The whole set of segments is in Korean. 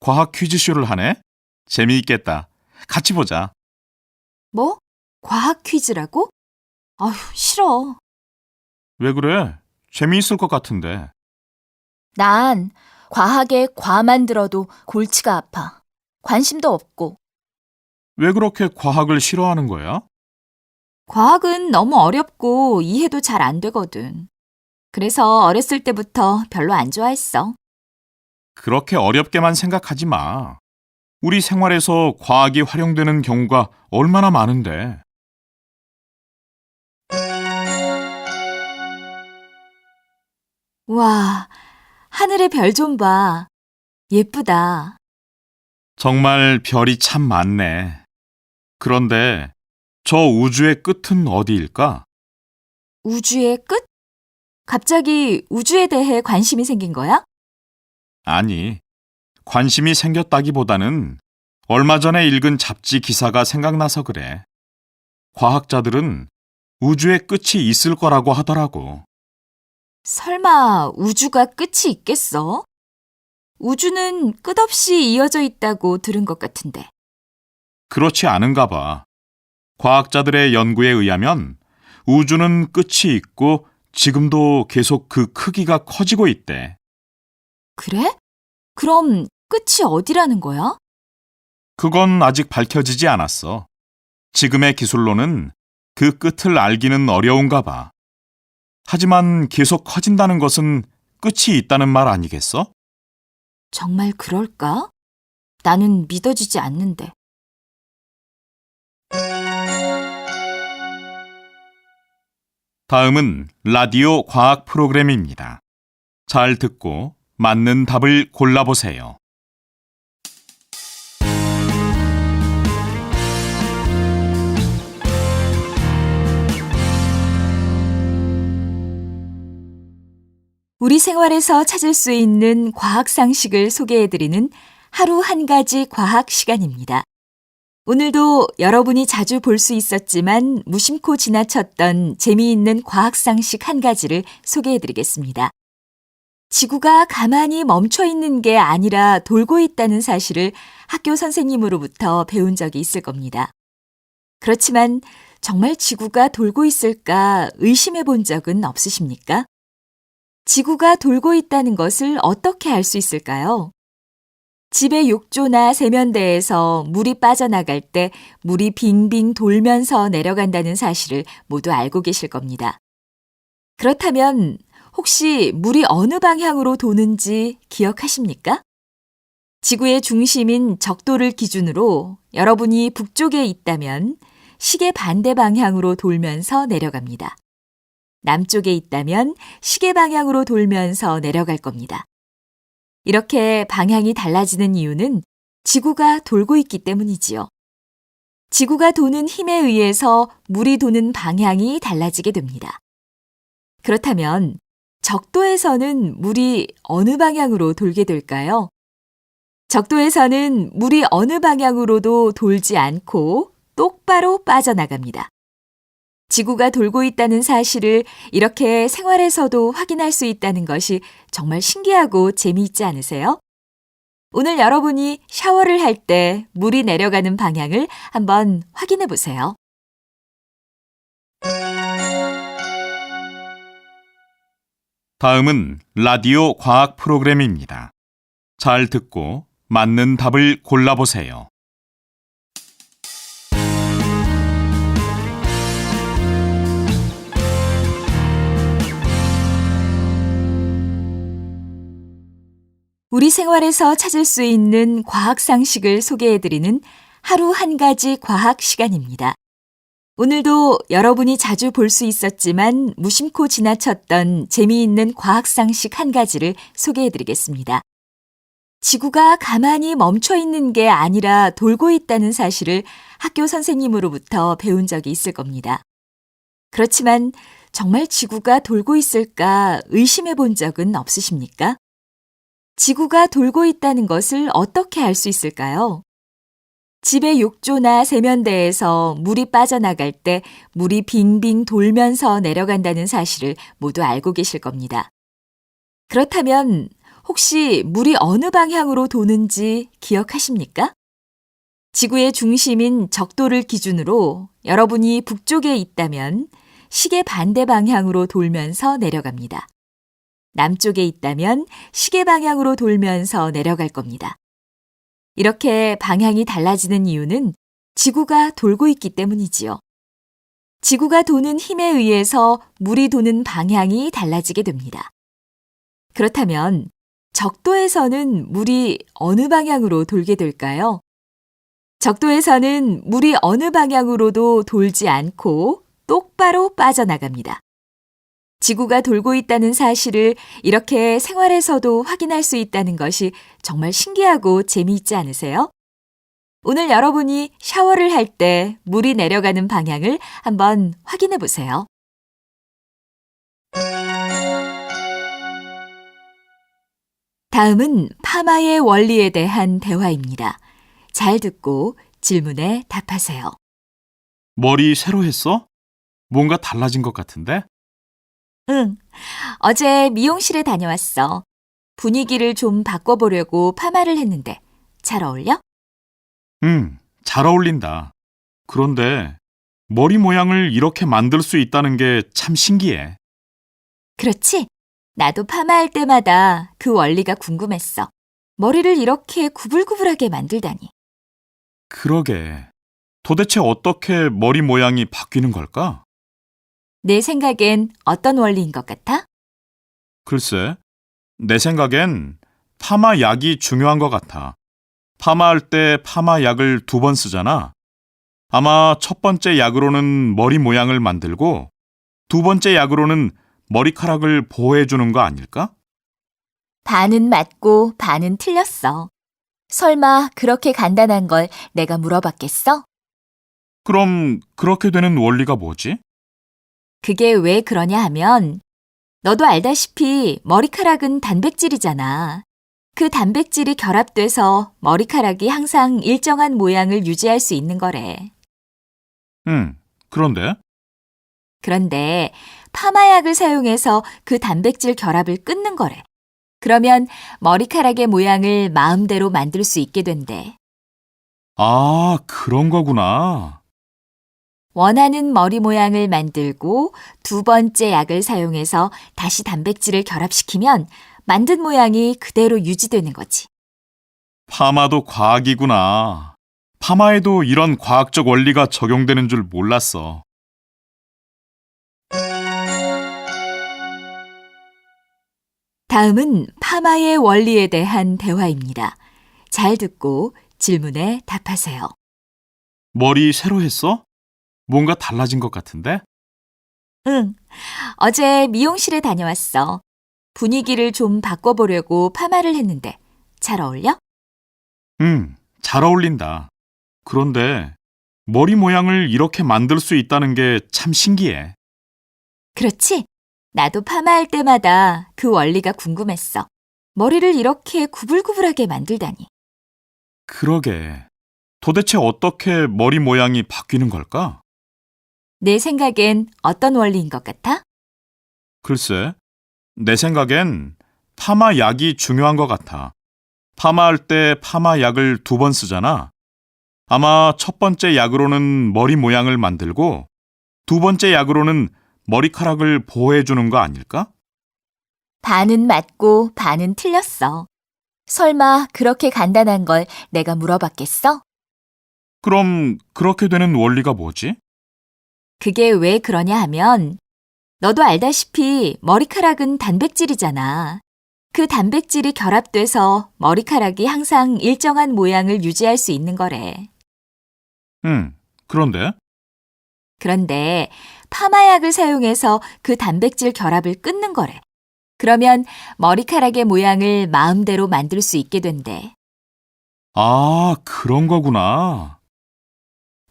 과학 퀴즈쇼를 하네? 재미있겠다. 같이 보자. 뭐? 과학 퀴즈라고? 아휴, 싫어. 왜 그래? 재미있을 것 같은데. 난 과학에 과만 들어도 골치가 아파. 관심도 없고. 왜 그렇게 과학을 싫어하는 거야? 과학은 너무 어렵고 이해도 잘 안 되거든. 그래서 어렸을 때부터 별로 안 좋아했어. 그렇게 어렵게만 생각하지 마. 우리 생활에서 과학이 활용되는 경우가 얼마나 많은데. 와, 하늘의 별 좀 봐. 예쁘다. 정말 별이 참 많네. 그런데 저 우주의 끝은 어디일까? 우주의 끝? 갑자기 우주에 대해 관심이 생긴 거야? 아니, 관심이 생겼다기보다는 얼마 전에 읽은 잡지 기사가 생각나서 그래. 과학자들은 우주의 끝이 있을 거라고 하더라고. 설마 우주가 끝이 있겠어? 우주는 끝없이 이어져 있다고 들은 것 같은데. 그렇지 않은가 봐. 과학자들의 연구에 의하면 우주는 끝이 있고 지금도 계속 그 크기가 커지고 있대. 그래? 그럼 끝이 어디라는 거야? 그건 아직 밝혀지지 않았어. 지금의 기술로는 그 끝을 알기는 어려운가 봐. 하지만 계속 커진다는 것은 끝이 있다는 말 아니겠어? 정말 그럴까? 나는 믿어지지 않는데. 다음은 라디오 과학 프로그램입니다. 잘 듣고 맞는 답을 골라보세요. 우리 생활에서 찾을 수 있는 과학 상식을 소개해드리는 하루 한 가지 과학 시간입니다. 오늘도 여러분이 자주 볼 수 있었지만 무심코 지나쳤던 재미있는 과학 상식 한 가지를 소개해드리겠습니다. 지구가 가만히 멈춰 있는 게 아니라 돌고 있다는 사실을 학교 선생님으로부터 배운 적이 있을 겁니다. 그렇지만 정말 지구가 돌고 있을까 의심해 본 적은 없으십니까? 지구가 돌고 있다는 것을 어떻게 알 수 있을까요? 집의 욕조나 세면대에서 물이 빠져나갈 때 물이 빙빙 돌면서 내려간다는 사실을 모두 알고 계실 겁니다. 그렇다면 혹시 물이 어느 방향으로 도는지 기억하십니까? 지구의 중심인 적도를 기준으로 여러분이 북쪽에 있다면 시계 반대 방향으로 돌면서 내려갑니다. 남쪽에 있다면 시계 방향으로 돌면서 내려갈 겁니다. 이렇게 방향이 달라지는 이유는 지구가 돌고 있기 때문이지요. 지구가 도는 힘에 의해서 물이 도는 방향이 달라지게 됩니다. 그렇다면 적도에서는 물이 어느 방향으로 돌게 될까요? 적도에서는 물이 어느 방향으로도 돌지 않고 똑바로 빠져나갑니다. 지구가 돌고 있다는 사실을 이렇게 생활에서도 확인할 수 있다는 것이 정말 신기하고 재미있지 않으세요? 오늘 여러분이 샤워를 할 때 물이 내려가는 방향을 한번 확인해 보세요. 다음은 라디오 과학 프로그램입니다. 잘 듣고 맞는 답을 골라보세요. 우리 생활에서 찾을 수 있는 과학 상식을 소개해드리는 하루 한 가지 과학 시간입니다. 오늘도 여러분이 자주 볼 수 있었지만 무심코 지나쳤던 재미있는 과학 상식 한 가지를 소개해드리겠습니다. 지구가 가만히 멈춰 있는 게 아니라 돌고 있다는 사실을 학교 선생님으로부터 배운 적이 있을 겁니다. 그렇지만 정말 지구가 돌고 있을까 의심해 본 적은 없으십니까? 지구가 돌고 있다는 것을 어떻게 알 수 있을까요? 집의 욕조나 세면대에서 물이 빠져나갈 때 물이 빙빙 돌면서 내려간다는 사실을 모두 알고 계실 겁니다. 그렇다면 혹시 물이 어느 방향으로 도는지 기억하십니까? 지구의 중심인 적도를 기준으로 여러분이 북쪽에 있다면 시계 반대 방향으로 돌면서 내려갑니다. 남쪽에 있다면 시계 방향으로 돌면서 내려갈 겁니다. 이렇게 방향이 달라지는 이유는 지구가 돌고 있기 때문이지요. 지구가 도는 힘에 의해서 물이 도는 방향이 달라지게 됩니다. 그렇다면 적도에서는 물이 어느 방향으로 돌게 될까요? 적도에서는 물이 어느 방향으로도 돌지 않고 똑바로 빠져나갑니다. 지구가 돌고 있다는 사실을 이렇게 생활에서도 확인할 수 있다는 것이 정말 신기하고 재미있지 않으세요? 오늘 여러분이 샤워를 할 때 물이 내려가는 방향을 한번 확인해 보세요. 다음은 파마의 원리에 대한 대화입니다. 잘 듣고 질문에 답하세요. 머리 새로 했어? 뭔가 달라진 것 같은데? 응, 어제 미용실에 다녀왔어. 분위기를 좀 바꿔보려고 파마를 했는데 잘 어울려? 잘 어울린다. 그런데 머리 모양을 이렇게 만들 수 있다는 게 참 신기해. 그렇지? 나도 파마할 때마다 그 원리가 궁금했어. 머리를 이렇게 구불구불하게 만들다니. 그러게. 도대체 어떻게 머리 모양이 바뀌는 걸까? 내 생각엔 어떤 원리인 것 같아? 글쎄, 내 생각엔 파마 약이 중요한 것 같아. 파마할 때 파마 약을 2번 쓰잖아. 아마 첫 번째 약으로는 머리 모양을 만들고 2번째 약으로는 머리카락을 보호해주는 거 아닐까? 반은 맞고 반은 틀렸어. 설마 그렇게 간단한 걸 내가 물어봤겠어? 그럼 그렇게 되는 원리가 뭐지? 그게 왜 그러냐 하면 너도 알다시피 머리카락은 단백질이잖아. 그 단백질이 결합돼서 머리카락이 항상 일정한 모양을 유지할 수 있는 거래. 그런데? 그런데 파마약을 사용해서 그 단백질 결합을 끊는 거래. 그러면 머리카락의 모양을 마음대로 만들 수 있게 된대. 아, 그런 거구나. 원하는 머리 모양을 만들고 2번째 약을 사용해서 다시 단백질을 결합시키면 만든 모양이 그대로 유지되는 거지. 파마도 과학이구나. 파마에도 이런 과학적 원리가 적용되는 줄 몰랐어. 다음은 파마의 원리에 대한 대화입니다. 잘 듣고 질문에 답하세요. 머리 새로 했어? 뭔가 달라진 것 같은데? 응, 어제 미용실에 다녀왔어. 분위기를 좀 바꿔보려고 파마를 했는데 잘 어울려? 잘 어울린다. 그런데 머리 모양을 이렇게 만들 수 있다는 게 참 신기해. 그렇지? 나도 파마할 때마다 그 원리가 궁금했어. 머리를 이렇게 구불구불하게 만들다니. 그러게. 도대체 어떻게 머리 모양이 바뀌는 걸까? 내 생각엔 어떤 원리인 것 같아? 글쎄, 내 생각엔 파마 약이 중요한 것 같아. 파마할 때 파마 약을 2번 쓰잖아. 아마 첫 번째 약으로는 머리 모양을 만들고 2번째 약으로는 머리카락을 보호해주는 거 아닐까? 반은 맞고 반은 틀렸어. 설마 그렇게 간단한 걸 내가 물어봤겠어? 그럼 그렇게 되는 원리가 뭐지? 그게 왜 그러냐 하면 너도 알다시피 머리카락은 단백질이잖아. 그 단백질이 결합돼서 머리카락이 항상 일정한 모양을 유지할 수 있는 거래. 그런데? 그런데 파마약을 사용해서 그 단백질 결합을 끊는 거래. 그러면 머리카락의 모양을 마음대로 만들 수 있게 된대. 아, 그런 거구나.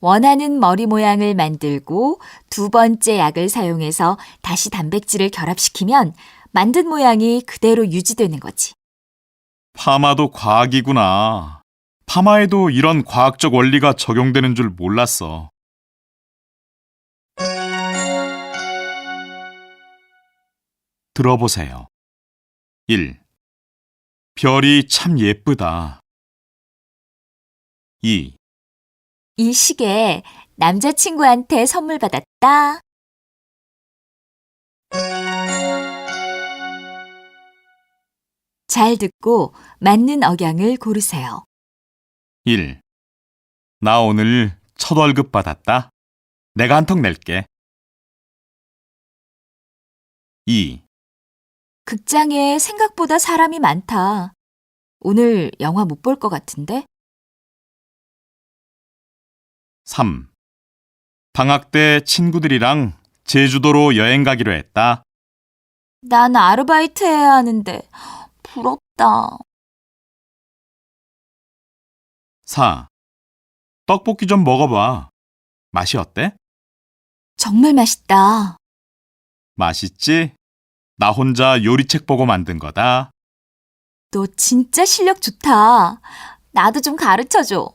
원하는 머리 모양을 만들고 2번째 약을 사용해서 다시 단백질을 결합시키면 만든 모양이 그대로 유지되는 거지. 파마도 과학이구나. 파마에도 이런 과학적 원리가 적용되는 줄 몰랐어. 들어보세요. 1. 별이 참 예쁘다. 2. 이 시계 남자친구한테 선물 받았다. 잘 듣고 맞는 억양을 고르세요. 1. 나 오늘 첫 월급 받았다. 내가 한 턱 낼게. 2. 극장에 생각보다 사람이 많다. 오늘 영화 못 볼 것 같은데? 3. 방학 때 친구들이랑 제주도로 여행 가기로 했다. 난 아르바이트 해야 하는데 부럽다. 4. 떡볶이 좀 먹어봐. 맛이 어때? 정말 맛있다. 맛있지? 나 혼자 요리책 보고 만든 거다. 너 진짜 실력 좋다. 나도 좀 가르쳐줘.